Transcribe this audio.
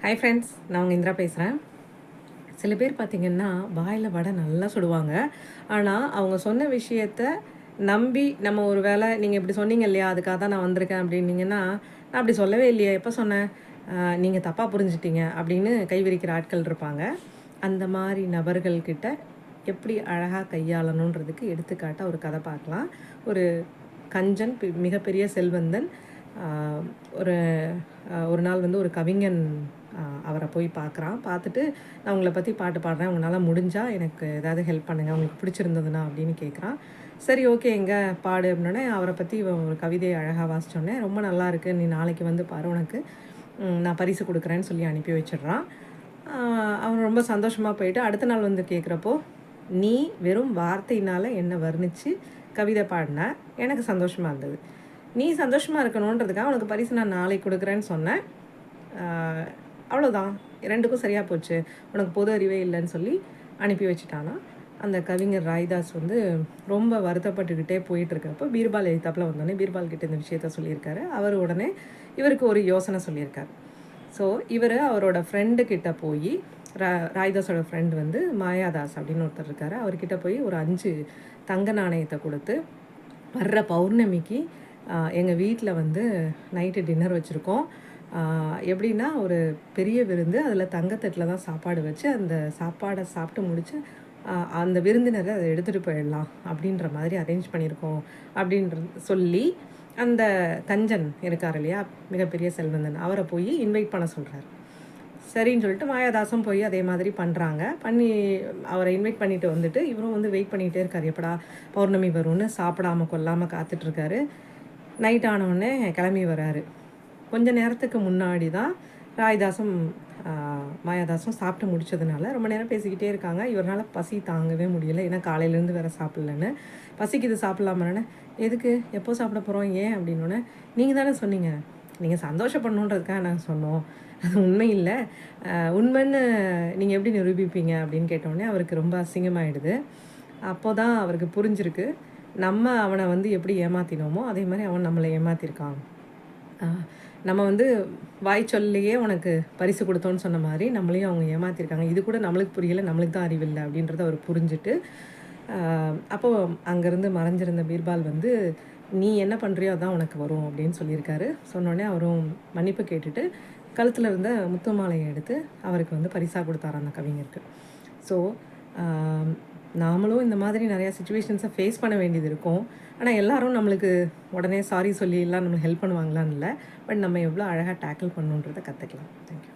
Hi friends, நான் உங்கள் இந்திரா பேசுகிறேன். சில பேர் பார்த்திங்கன்னா வாயில் வடை நல்லா சுடுவாங்க. ஆனால் அவங்க சொன்ன விஷயத்த நம்பி நம்ம ஒரு வேளை நீங்கள் இப்படி சொன்னீங்க இல்லையா, அதுக்காக தான் நான் வந்திருக்கேன் அப்படின்னீங்கன்னா, நான் அப்படி சொல்லவே இல்லையே, எப்போ சொன்னேன், நீங்கள் தப்பாக புரிஞ்சிட்டீங்க அப்படின்னு கைவிரிக்கிற ஆட்கள் இருப்பாங்க. அந்த மாதிரி நபர்கள்கிட்ட எப்படி அழகாக கையாளணுன்றதுக்கு எடுத்துக்காட்டாக ஒரு கதை பார்க்கலாம். ஒரு கஞ்சன் மிகப்பெரிய செல்வந்தன் ஒரு ஒரு நாள் வந்து ஒரு கவிஞன் அவரை போய் பார்க்குறான். பார்த்துட்டு, நான் உங்களை பற்றி பாட்டு பாடுறேன், உங்களால் முடிஞ்சால் எனக்கு ஏதாவது ஹெல்ப் பண்ணுங்கள், உங்களுக்கு பிடிச்சிருந்ததுன்னா அப்படின்னு கேட்குறான். சரி, ஓகே, எங்கே பாடு அப்படின்னோடனே அவரை பற்றி ஒரு கவிதையை அழகாக வாசித்தோடனே, ரொம்ப நல்லா இருக்குது, நீ நாளைக்கு வந்து பாரு, உனக்கு நான் பரிசு கொடுக்குறேன்னு சொல்லி அனுப்பி வச்சிடுறான். அவன் ரொம்ப சந்தோஷமாக போயிட்டு அடுத்த நாள் வந்து கேட்குறப்போ, நீ வெறும் வார்த்தையினால் என்னை வர்ணித்து கவிதை பாடின, எனக்கு சந்தோஷமாக இருந்தது. நீ சந்தோஷமாக இருக்கணுன்றதுக்காக உனக்கு பரிசு நான் நாளைக்கு கொடுக்குறேன்னு சொன்னேன். அவ்வளோதான், ரெண்டுக்கும் சரியாக போச்சு, உனக்கு பொது அறிவே இல்லைன்னு சொல்லி அனுப்பி வச்சுட்டானா. அந்த கவிஞர் ராய்தாஸ் வந்து ரொம்ப வருத்தப்பட்டுக்கிட்டே போயிட்டுருக்கப்போ பீர்பால் எழுத்தாப்பில் வந்தோடனே பீர்பால் கிட்ட இந்த விஷயத்த சொல்லியிருக்காரு. அவர் உடனே இவருக்கு ஒரு யோசனை சொல்லியிருக்காரு. ஸோ இவர் அவரோட ஃப்ரெண்டுக்கிட்ட போய், ராய்தாஸோட ஃப்ரெண்ட் வந்து மாயாதாஸ் அப்படின்னு ஒருத்தர் இருக்கார், அவர்கிட்ட போய் ஒரு 5 தங்க நாணயத்தை கொடுத்து, வர்ற பௌர்ணமிக்கு எங்கள் வீட்டில் வந்து நைட்டு டின்னர் வச்சுருக்கோம், எப்படின்னா ஒரு பெரிய விருந்து, அதில் தங்கத்தட்டில் தான் சாப்பாடு வச்சு அந்த சாப்பாடை சாப்பிட்டு முடித்து அந்த விருந்தினரை அதை எடுத்துகிட்டு போயிடலாம் அப்படின்ற மாதிரி அரேஞ்ச் பண்ணியிருக்கோம் அப்படின்றது சொல்லி, அந்த கஞ்சன் இருக்கார் இல்லையா, மிகப்பெரிய செல்வந்தன், அவரை போய் இன்வைட் பண்ண சொல்கிறார். சரின்னு சொல்லிட்டு மாயாதாசும் போய் அதே மாதிரி பண்ணுறாங்க. அவரை இன்வைட் பண்ணிட்டு வந்துட்டு இவரும் வந்து வெயிட் பண்ணிகிட்டே இருக்கார், எப்படா பௌர்ணமி வரும்னு சாப்பிடாமல் கொல்லாமல் காத்துட்ருக்காரு. நைட் ஆனவுடனே கிளம்பி வராரு. கொஞ்ச நேரத்துக்கு முன்னாடி தான் ராய்தாஸும் மாயாதாஸும் சாப்பிட்டு முடிச்சதுனால ரொம்ப நேரம் பேசிக்கிட்டே இருக்காங்க. இவரால் பசி தாங்கவே முடியல, ஏன்னா காலையிலேருந்து வேறு சாப்பிட்லன்னு. பசிக்குது சாப்பிட்லாமான்னு, எதுக்கு, எப்போ சாப்பிட போகிறோம், ஏன் அப்படின்னோடனே, நீங்கள் தானே சொன்னீங்க, நீங்கள் சந்தோஷப்படணுன்றதுக்காக நாங்கள் சொன்னோம், அது உண்மை இல்லை, உண்மைன்னு நீங்கள் எப்படி நிரூபிப்பீங்க அப்படின்னு கேட்டோடனே அவருக்கு ரொம்ப அசிங்கமாயிடுது. அப்போ தான் அவருக்கு புரிஞ்சிருக்கு, நம்ம அவனை வந்து எப்படி ஏமாற்றினோமோ அதே மாதிரி அவன் நம்மளை ஏமாற்றிருக்கான். நம்ம வந்து வாய் சொல்லையே உனக்கு பரிசு கொடுத்தோன்னு சொன்ன மாதிரி நம்மளையும் அவங்க ஏமாற்றிருக்காங்க. இது கூட நம்மளுக்கு புரியலை, நம்மளுக்கு தான் அறிவில்லை அப்படின்றத அவர் புரிஞ்சுட்டு, அப்போது அங்கேருந்து மறைஞ்சிருந்த பீர்பால் வந்து, நீ என்ன பண்ணுறியோ அதான் உனக்கு வரும் அப்படின்னு சொல்லியிருக்காரு. சொன்னோடனே அவரும் மன்னிப்பு கேட்டுட்டு கழுத்தில் இருந்த முத்து மாலையை எடுத்து அவருக்கு வந்து பரிசாக கொடுத்தார் அந்த கவிஞருக்கு. ஸோ நாமளும் இந்த மாதிரி நிறையா சுச்சுவேஷன்ஸை ஃபேஸ் பண்ண வேண்டியது இருக்கும். ஆனால் எல்லோரும் நம்மளுக்கு உடனே சாரி சொல்லி எல்லாம் நம்மளுக்கு ஹெல்ப் பண்ணுவாங்களான்னு இல்லை, பட் நம்ம எவ்வளோ அழகாக டேக்கிள் பண்ணணுன்றதை கற்றுக்கலாம். தேங்க்யூ.